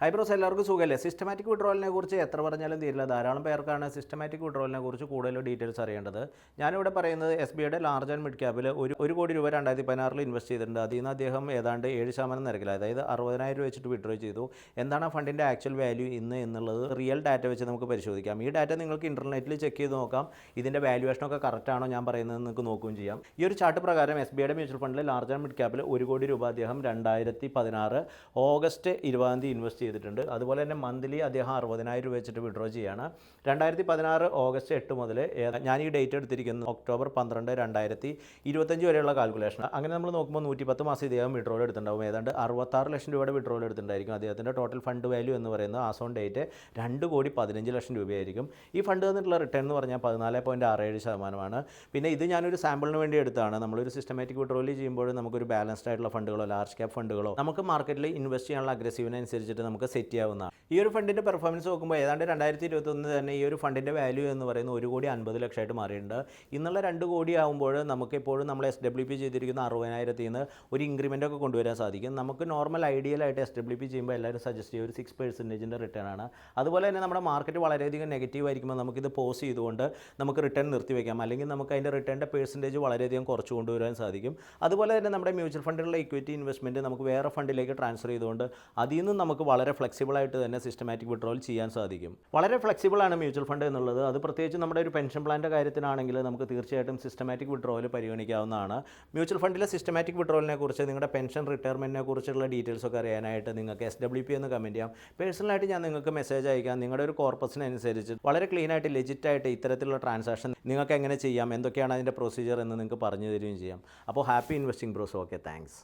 ഹൈബ്രോസ് എല്ലാവർക്കും സുഖമല്ലേ? സിസ്റ്റമാറ്റിക് വിഡ്രോവലിനെ കുറിച്ച് എത്ര പറഞ്ഞാലും തീരില്ല. ധാരാളം പേർക്കാണ് സിസ്റ്റമാറ്റിക് വിഡ്രോവലിനെ കുറിച്ച് കൂടുതൽ ഡീറ്റെയിൽസ് അറിയേണ്ടത്. ഞാനിവിടെ പറയുന്നത് എസ് ബി ഐയുടെ ലാർജ് ആൻഡ് മിഡ് ക്യാപ്പിൽ ഒരു കോടി രൂപ 2016 ഇൻവെസ്റ്റ് ചെയ്തിട്ടുണ്ട്. അതിൽ നിന്ന് അദ്ദേഹം ഏതാണ്ട് 7% നിരക്കിൽ, അതായത് 60,000 രൂപ വെച്ചിട്ട് വിഡ്രോ ചെയ്തു. എന്താണ് ആ ഫണ്ടിൻ്റെ ആക്ച്വൽ വാല്യൂ ഇന്ന് എന്നുള്ളത് റിയൽ ഡാറ്റ വെച്ച് നമുക്ക് പരിശോധിക്കാം. ഈ ഡാറ്റ നിങ്ങൾക്ക് ഇൻ്റർനെറ്റിൽ ചെക്ക് ചെയ്ത് നോക്കാം. ഇതിൻ്റെ വാല്യുവേഷനൊക്കെ കറക്റ്റാണോ ഞാൻ പറയുന്നത് നിങ്ങൾക്ക് നോക്കുകയും ചെയ്യാം. ഈ ഒരു ചാർട്ട് പ്രകാരം എസ് ബി ഐയുടെ മ്യൂച്വൽ ഫണ്ടിൽ ലാർജ് ആൻഡ് മിഡ് ക്യാപ്പിൽ 1 കോടി രൂപ അദ്ദേഹം 2016 ഓഗസ്റ്റ് 20 ഇൻവെസ്റ്റ് ചെയ്തിട്ടുണ്ട്. അതുപോലെ തന്നെ മന്ത്ലി അദ്ദേഹം 60,000 രൂപ വെച്ചിട്ട് വിഡ്രോ ചെയ്യുകയാണ്. 2016 ഓഗസ്റ്റ് 8 മുതൽ ഞാൻ ഈ ഡേറ്റ് എടുത്തിരിക്കുന്നത് ഒക്ടോബർ 12, 2025 വരെയുള്ള കാൽക്കുലേഷൻ. അങ്ങനെ നമ്മൾ നോക്കുമ്പോൾ 110 മാസം ഇദ്ദേഹം വിഡ്രോൾ എടുത്തിട്ടുണ്ടാവും. ഏതാണ്ട് 66 ലക്ഷം രൂപയുടെ വിഡ്രോൾ എടുത്തിട്ടുണ്ടായിരിക്കും. അദ്ദേഹത്തിൻ്റെ ടോട്ടൽ ഫണ്ട് വാല്യൂ എന്ന് പറയുന്നത് ആസ് ഓൺ ഡേറ്റ് 2,15,00,000 രൂപയായിരിക്കും. ഈ ഫണ്ട് തന്നിട്ടുള്ള റിട്ടേൺ എന്ന് പറഞ്ഞാൽ 14.67%. പിന്നെ ഇത് ഞാനൊരു സാമ്പിളിന് വേണ്ടി എടുത്താണ്. നമ്മളൊരു സിസ്റ്റമാറ്റിക് വിഡ്രോൾ ചെയ്യുമ്പോൾ നമുക്കൊരു ബാലൻസ്ഡ് ആയിട്ടുള്ള ഫണ്ടുകളോ ലാർജ് ക്യാപ്പ് ഫണ്ടുകളോ നമുക്ക് മാർക്കറ്റിൽ ഇൻവെസ്റ്റ് ചെയ്യാനുള്ള അഗ്രസീവിനനുസരിച്ചിട്ട് നമുക്ക് സെറ്റ് ചെയ്യാവുന്നതാണ്. ഈ ഒരു ഫണ്ടിൻ്റെ പെർഫോമൻസ് നോക്കുമ്പോൾ ഏതാണ്ട് 2021 തന്നെ ഈ ഒരു ഫണ്ടിൻ്റെ വാല്യൂ എന്ന് പറയുന്നത് 1,50,00,000 മാറിയിട്ടുണ്ട്. ഇന്നുള്ള 2 കോടി ആകുമ്പോൾ നമുക്ക് എപ്പോഴും നമ്മൾ SWP ചെയ്തിരിക്കുന്ന 60,000 നിന്ന് ഒരു ഇൻക്രിമെൻ്റ് ഒക്കെ കൊണ്ടുവരാൻ സാധിക്കും. നമുക്ക് നോർമൽ ഐഡിയലായിട്ട് SWP ചെയ്യുമ്പോൾ എല്ലാവരും സജസ്റ്റ് ചെയ്യുക ഒരു 6% റിട്ടേൺ ആണ്. അതുപോലെ തന്നെ നമ്മുടെ മാർക്കറ്റ് വളരെയധികം നെഗറ്റീവ് ആയിരിക്കുമ്പോൾ നമുക്കിത് പോസ് ചെയ്തുകൊണ്ട് നമുക്ക് റിട്ടേൺ നിർത്തിവെക്കാം, അല്ലെങ്കിൽ നമുക്ക് അതിൻ്റെ റിട്ടേണിൻ്റെ പെർസെൻറ്റേജ് വളരെയധികം കുറച്ച് കൊണ്ടുവരാൻ സാധിക്കും. അതുപോലെ തന്നെ നമ്മുടെ മ്യൂച്വൽ ഫണ്ടിലുള്ള ഇക്വിറ്റി ഇൻവെസ്റ്റ്മെൻറ്റ് നമുക്ക് വേറെ ഫണ്ടിലേക്ക് ട്രാൻസ്ഫർ ചെയ്തുകൊണ്ട് അതിൽ നിന്നും നമുക്ക് വളരെ ഫ്ലെക്സിബിളായിട്ട് തന്നെ സിസ്റ്റമാറ്റിക് വിഡ്രോവൽ ചെയ്യാൻ സാധിക്കും. വളരെ ഫ്ലെക്സിബിളാണ് മ്യൂച്വൽ ഫണ്ട് എന്നുള്ളത്. അത് പ്രത്യേകിച്ച് നമ്മുടെ ഒരു പെൻഷൻ പ്ലാൻ്റെ കാര്യത്തിനാണെങ്കിൽ നമുക്ക് തീർച്ചയായിട്ടും സിസ്റ്റമാറ്റിക് വിഡ്രോവൽ പരിഗണിക്കാവുന്നതാണ്. മ്യൂച്വൽ ഫണ്ടിലെ സിസ്റ്റമാറ്റിക് വിഡ്രോവലിനെ കുറിച്ച് നിങ്ങളുടെ പെൻഷൻ റിട്ടയർമെൻറ്റിനെ കുറിച്ചുള്ള ഡീറ്റെയിൽസ് ഒക്കെ അറിയാനായിട്ട് നിങ്ങൾക്ക് SWP എന്ന് കമൻറ്റ് ചെയ്യാം. പേഴ്സണലായിട്ട് ഞാൻ നിങ്ങൾക്ക് മെസ്സേജ് അയക്കാം. നിങ്ങളുടെ ഒരു കോർപ്പസിനനുസരിച്ച് വളരെ ക്ലീനായിട്ട് ലെജിറ്റായിട്ട് ഇത്തരത്തിലുള്ള ട്രാൻസാക്ഷൻ നിങ്ങൾക്ക് എങ്ങനെ ചെയ്യാം, എന്തൊക്കെയാണ് അതിൻ്റെ പ്രൊസീജിയർ എന്ന് നിങ്ങൾക്ക് പറഞ്ഞു തരികയും ചെയ്യാം. അപ്പോൾ happy investing bros. Okay, thanks.